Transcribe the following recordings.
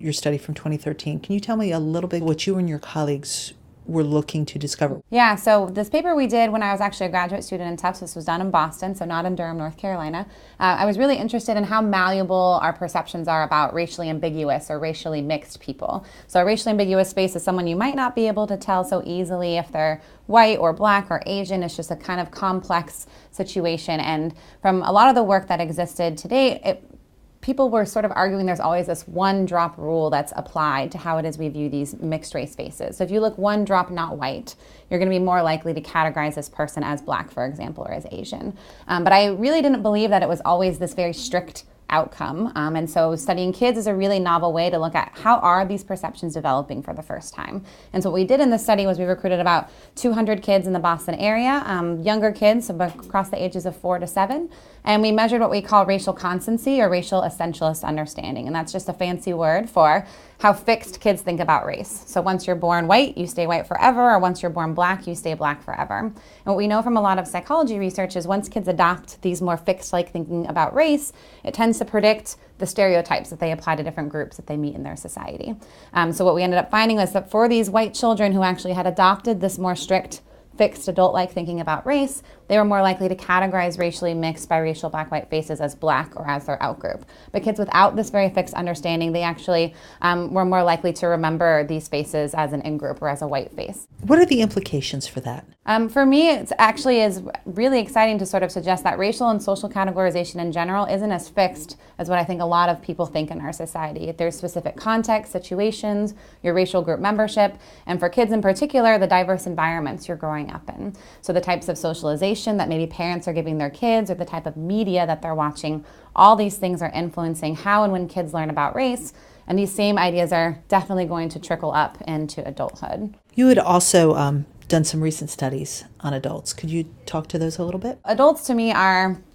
your study from 2013. Can you tell me a little bit what you and your colleagues were looking to discover? Yeah, so this paper we did when I was actually a graduate student in Tufts, this was done in Boston, so not in Durham, North Carolina. I was really interested in how malleable our perceptions are about racially ambiguous or racially mixed people. So a racially ambiguous space is someone you might not be able to tell so easily if they're white or black or Asian. It's just a kind of complex situation. And from a lot of the work that existed to date, people were sort of arguing there's always this one drop rule that's applied to how it is we view these mixed race spaces. So if you look one drop not white, you're going to be more likely to categorize this person as black, for example, or as Asian. But I really didn't believe that it was always this very strict outcome. And so studying kids is a really novel way to look at how are these perceptions developing for the first time. And so what we did in this study was we recruited about 200 kids in the Boston area, younger kids, so across the ages of 4 to 7. And we measured what we call racial constancy or racial essentialist understanding. And that's just a fancy word for how fixed kids think about race. So once you're born white, you stay white forever, or once you're born black, you stay black forever. And what we know from a lot of psychology research is once kids adopt these more fixed-like thinking about race, it tends to predict the stereotypes that they apply to different groups that they meet in their society. So what we ended up finding was that for these white children who actually had adopted this more strict fixed adult-like thinking about race, they were more likely to categorize racially mixed biracial black-white faces as black or as their outgroup. But kids without this very fixed understanding, they actually were more likely to remember these faces as an in-group or as a white face. What are the implications for that? For me, it actually is really exciting to sort of suggest that racial and social categorization in general isn't as fixed as what I think a lot of people think in our society. There's specific context, situations, your racial group membership, and for kids in particular, the diverse environments you're growing up in. So the types of socialization that maybe parents are giving their kids or the type of media that they're watching, all these things are influencing how and when kids learn about race. And these same ideas are definitely going to trickle up into adulthood. You had also done some recent studies on adults. Could you talk to those a little bit? Adults to me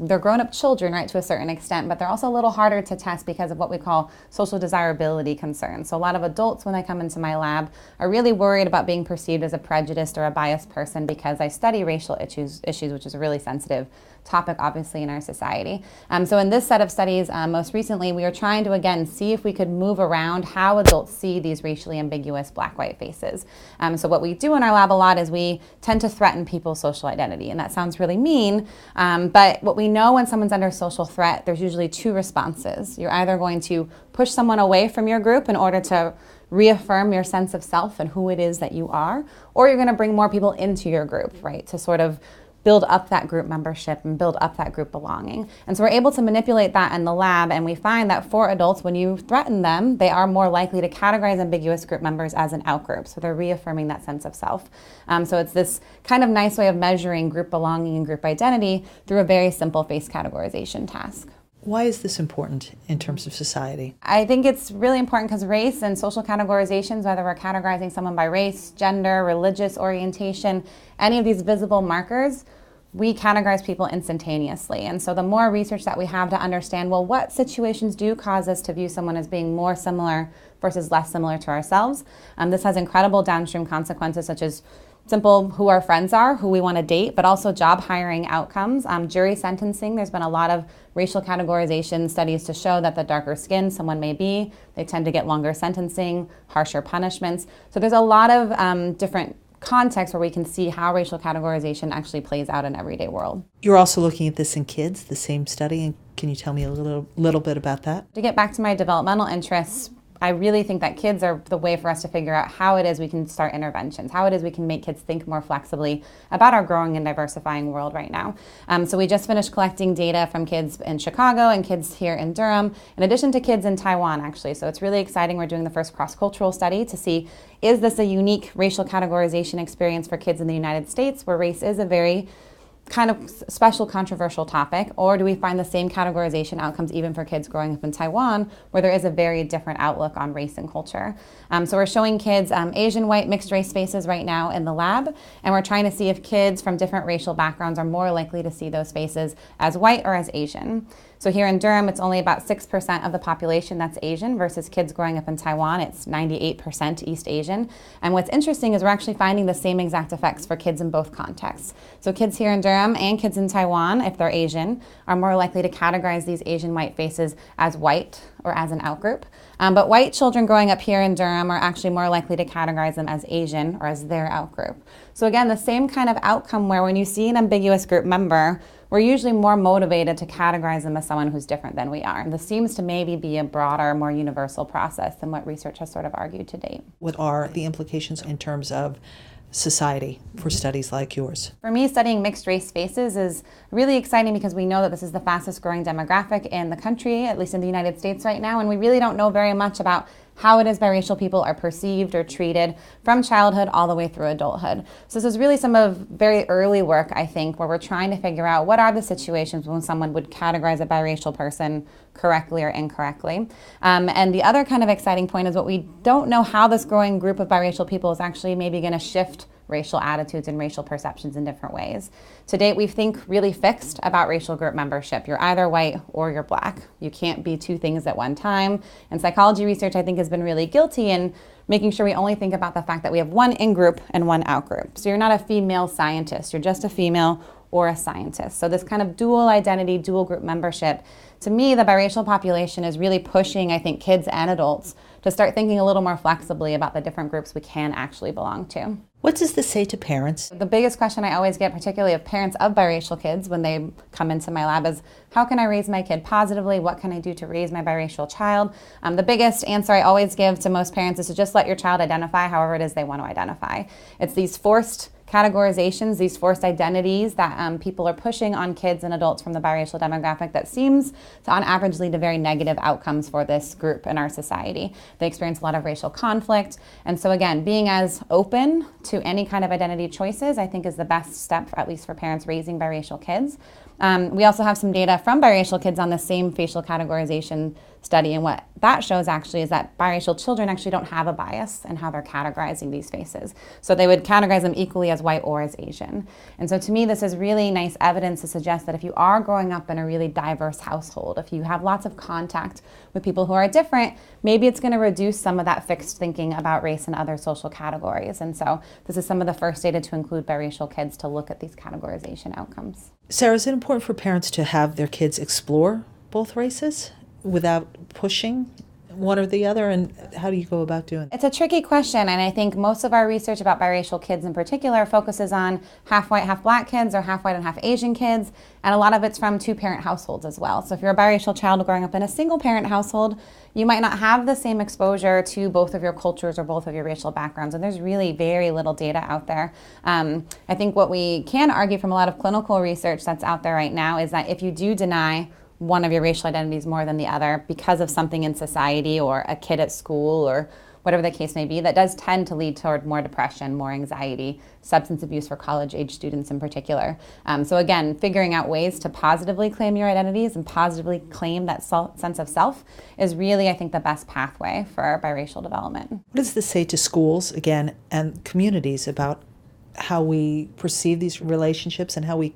they're grown-up children, right, to a certain extent, but they're also a little harder to test because of what we call social desirability concerns. So a lot of adults, when they come into my lab, are really worried about being perceived as a prejudiced or a biased person because I study racial issues, which is a really sensitive topic, obviously, in our society. So in this set of studies, most recently, we are trying to, again, see if we could move around how adults see these racially ambiguous black-white faces. So what we do in our lab a lot is we tend to threaten people's social identity, and that sounds really mean, but what we know when someone's under social threat, there's usually two responses. You're either going to push someone away from your group in order to reaffirm your sense of self and who it is that you are, or you're going to bring more people into your group, right, to sort of build up that group membership and build up that group belonging. And so we're able to manipulate that in the lab, and we find that for adults, when you threaten them, they are more likely to categorize ambiguous group members as an outgroup. So they're reaffirming that sense of self. So it's this kind of nice way of measuring group belonging and group identity through a very simple face categorization task. Why is this important in terms of society? I think it's really important because race and social categorizations, whether we're categorizing someone by race, gender, religious orientation, any of these visible markers, we categorize people instantaneously. And so the more research that we have to understand, well, what situations do cause us to view someone as being more similar versus less similar to ourselves? This has incredible downstream consequences, such as simple who our friends are, who we want to date, but also job hiring outcomes, jury sentencing. There's been a lot of racial categorization studies to show that the darker skinned someone may be, they tend to get longer sentencing, harsher punishments. So there's a lot of different contexts where we can see how racial categorization actually plays out in everyday world. You're also looking at this in kids, the same study, and can you tell me a little bit about that? To get back to my developmental interests, I really think that kids are the way for us to figure out how it is we can start interventions, how it is we can make kids think more flexibly about our growing and diversifying world right now. So we just finished collecting data from kids in Chicago and kids here in Durham, in addition to kids in Taiwan, actually. So it's really exciting. We're doing the first cross-cultural study to see, is this a unique racial categorization experience for kids in the United States, where race is a very kind of special controversial topic, or do we find the same categorization outcomes even for kids growing up in Taiwan, where there is a very different outlook on race and culture? So we're showing kids Asian, white, mixed race faces right now in the lab, and we're trying to see if kids from different racial backgrounds are more likely to see those faces as white or as Asian. So here in Durham, it's only about 6% of the population that's Asian versus kids growing up in Taiwan, it's 98% East Asian. And what's interesting is we're actually finding the same exact effects for kids in both contexts. So kids here in Durham and kids in Taiwan, if they're Asian, are more likely to categorize these Asian white faces as white or as an outgroup. But white children growing up here in Durham are actually more likely to categorize them as Asian or as their outgroup. So again, the same kind of outcome where when you see an ambiguous group member, we're usually more motivated to categorize them as someone who's different than we are. And this seems to maybe be a broader, more universal process than what research has sort of argued to date. What are the implications in terms of society for studies like yours? For me, studying mixed race faces is really exciting because we know that this is the fastest growing demographic in the country, at least in the United States right now, and we really don't know very much about how it is biracial people are perceived or treated from childhood all the way through adulthood. So this is really some of very early work, I think, where we're trying to figure out what are the situations when someone would categorize a biracial person correctly or incorrectly. And the other kind of exciting point is what we don't know how this growing group of biracial people is actually maybe going to shift racial attitudes and racial perceptions in different ways. To date, we think really fixed about racial group membership. You're either white or you're black. You can't be two things at one time. And psychology research, I think, has been really guilty in making sure we only think about the fact that we have one in-group and one out-group. So you're not a female scientist, you're just a female or a scientist. So this kind of dual identity, dual group membership, to me, the biracial population is really pushing, I think, kids and adults to start thinking a little more flexibly about the different groups we can actually belong to. What does this say to parents? The biggest question I always get, particularly of parents of biracial kids when they come into my lab, is how can I raise my kid positively? What can I do to raise my biracial child? The biggest answer I always give to most parents is to just let your child identify however it is they want to identify. It's these forced categorizations, these forced identities that people are pushing on kids and adults from the biracial demographic that seems to on average lead to very negative outcomes for this group in our society. They experience a lot of racial conflict. And so again, being as open to any kind of identity choices, I think is the best step, at least for parents raising biracial kids. We also have some data from biracial kids on the same facial categorization study, and what that shows actually is that biracial children actually don't have a bias in how they're categorizing these faces. So they would categorize them equally as white or as Asian. And so to me, this is really nice evidence to suggest that if you are growing up in a really diverse household, if you have lots of contact with people who are different, maybe it's going to reduce some of that fixed thinking about race and other social categories. And so this is some of the first data to include biracial kids to look at these categorization outcomes. Sarah, is it important for parents to have their kids explore both races without pushing one or the other, and how do you go about doing that? It's a tricky question, and I think most of our research about biracial kids in particular focuses on half white, half black kids, or half white and half Asian kids, and a lot of it's from two-parent households as well. So if you're a biracial child growing up in a single-parent household, you might not have the same exposure to both of your cultures or both of your racial backgrounds, and there's really very little data out there. I think what we can argue from a lot of clinical research that's out there right now is that if you do deny one of your racial identities more than the other because of something in society or a kid at school or whatever the case may be, that does tend to lead toward more depression, more anxiety, substance abuse for college-age students in particular. So again, figuring out ways to positively claim your identities and positively claim that sense of self is really, I think, the best pathway for biracial development. What does this say to schools, again, and communities about how we perceive these relationships and how we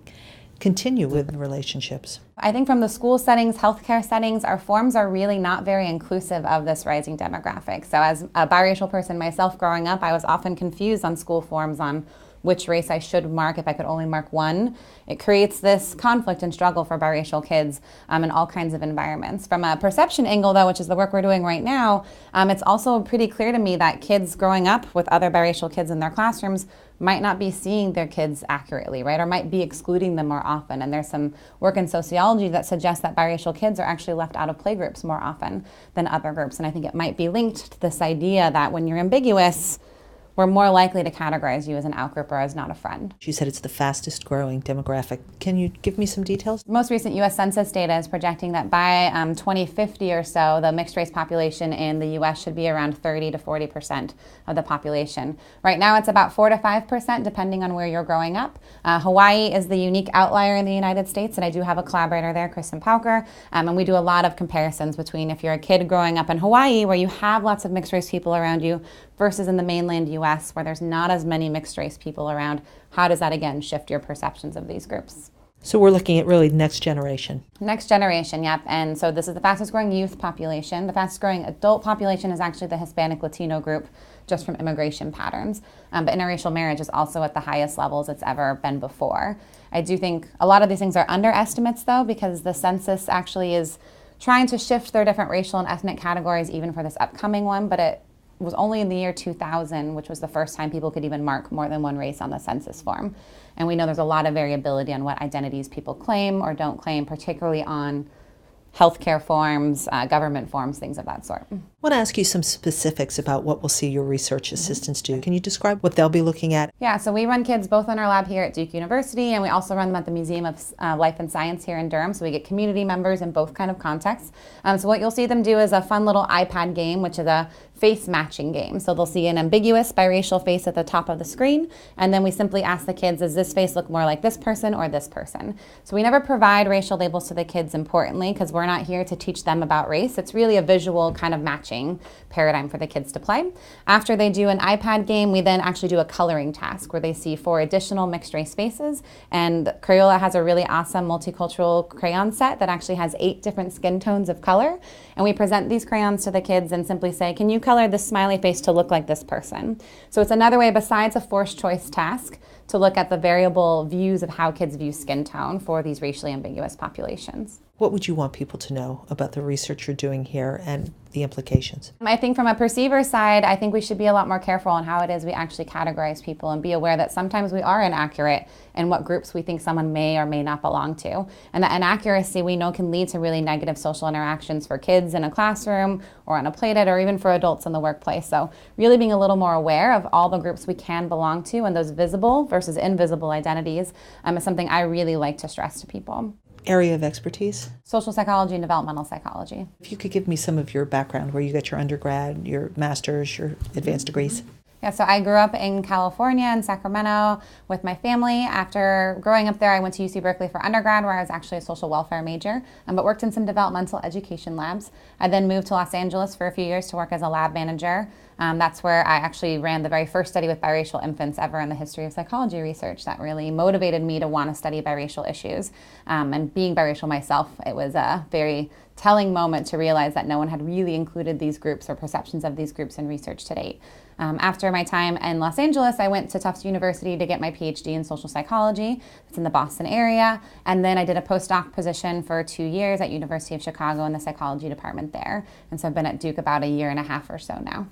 continue with relationships? I think from the school settings, healthcare settings, our forms are really not very inclusive of this rising demographic. So as a biracial person myself growing up, I was often confused on school forms on which race I should mark if I could only mark one. It creates this conflict and struggle for biracial kids in all kinds of environments. From a perception angle, though, which is the work we're doing right now, it's also pretty clear to me that kids growing up with other biracial kids in their classrooms might not be seeing their kids accurately, right? Or might be excluding them more often. And there's some work in sociology that suggests that biracial kids are actually left out of playgroups more often than other groups. And I think it might be linked to this idea that when you're ambiguous, we're more likely to categorize you as an outgroup or as not a friend. You said it's the fastest growing demographic. Can you give me some details? Most recent U.S. Census data is projecting that by 2050 or so, the mixed race population in the U.S. should be around 30 to 40% of the population. Right now, it's about 4 to 5%, depending on where you're growing up. Hawaii is the unique outlier in the United States, and I do have a collaborator there, Kristen Pauker, and we do a lot of comparisons between if you're a kid growing up in Hawaii, where you have lots of mixed race people around you, versus in the mainland U.S., where there's not as many mixed race people around. How does that, again, shift your perceptions of these groups? So we're looking at really next generation. Next generation, yep. And so this is the fastest growing youth population. The fastest growing adult population is actually the Hispanic Latino group, just from immigration patterns. But interracial marriage is also at the highest levels it's ever been before. I do think a lot of these things are underestimates, though, because the census actually is trying to shift their different racial and ethnic categories even for this upcoming one, but it was only in the year 2000, which was the first time people could even mark more than one race on the census form. And we know there's a lot of variability on what identities people claim or don't claim, particularly on healthcare forms, government forms, things of that sort. I want to ask you some specifics about what we'll see your research assistants do. Can you describe what they'll be looking at? Yeah, so we run kids both in our lab here at Duke University, and we also run them at the Museum of Life and Science here in Durham, so we get community members in both kind of contexts. So what you'll see them do is a fun little iPad game, which is a face matching game. So they'll see an ambiguous biracial face at the top of the screen, and then we simply ask the kids, does this face look more like this person or this person? So we never provide racial labels to the kids, importantly, because we're not here to teach them about race. It's really a visual kind of matching paradigm for the kids to play. After they do an iPad game, we then actually do a coloring task where they see 4 additional mixed race faces, and Crayola has a really awesome multicultural crayon set that actually has 8 different skin tones of color, and we present these crayons to the kids and simply say, can you color this smiley face to look like this person? So it's another way, besides a forced choice task, to look at the variable views of how kids view skin tone for these racially ambiguous populations. What would you want people to know about the research you're doing here and the implications? I think from a perceiver side, I think we should be a lot more careful on how it is we actually categorize people and be aware that sometimes we are inaccurate in what groups we think someone may or may not belong to. And that inaccuracy we know can lead to really negative social interactions for kids in a classroom or on a playdate or even for adults in the workplace. So really being a little more aware of all the groups we can belong to and those visible versus invisible identities is something I really like to stress to people. Area of expertise? Social psychology and developmental psychology. If you could give me some of your background, where you got your undergrad, your master's, your advanced degrees. Yeah, so I grew up in California, in Sacramento, with my family. After growing up there, I went to UC Berkeley for undergrad, where I was actually a social welfare major, but worked in some developmental education labs. I then moved to Los Angeles for a few years to work as a lab manager. That's where I actually ran the very first study with biracial infants ever in the history of psychology research. That really motivated me to want to study biracial issues. And being biracial myself, it was a very telling moment to realize that no one had really included these groups or perceptions of these groups in research to date. After my time in Los Angeles, I went to Tufts University to get my PhD in social psychology. It's in the Boston area. And then I did a postdoc position for 2 years at University of Chicago in the psychology department there. And so I've been at Duke about a year and a half or so now.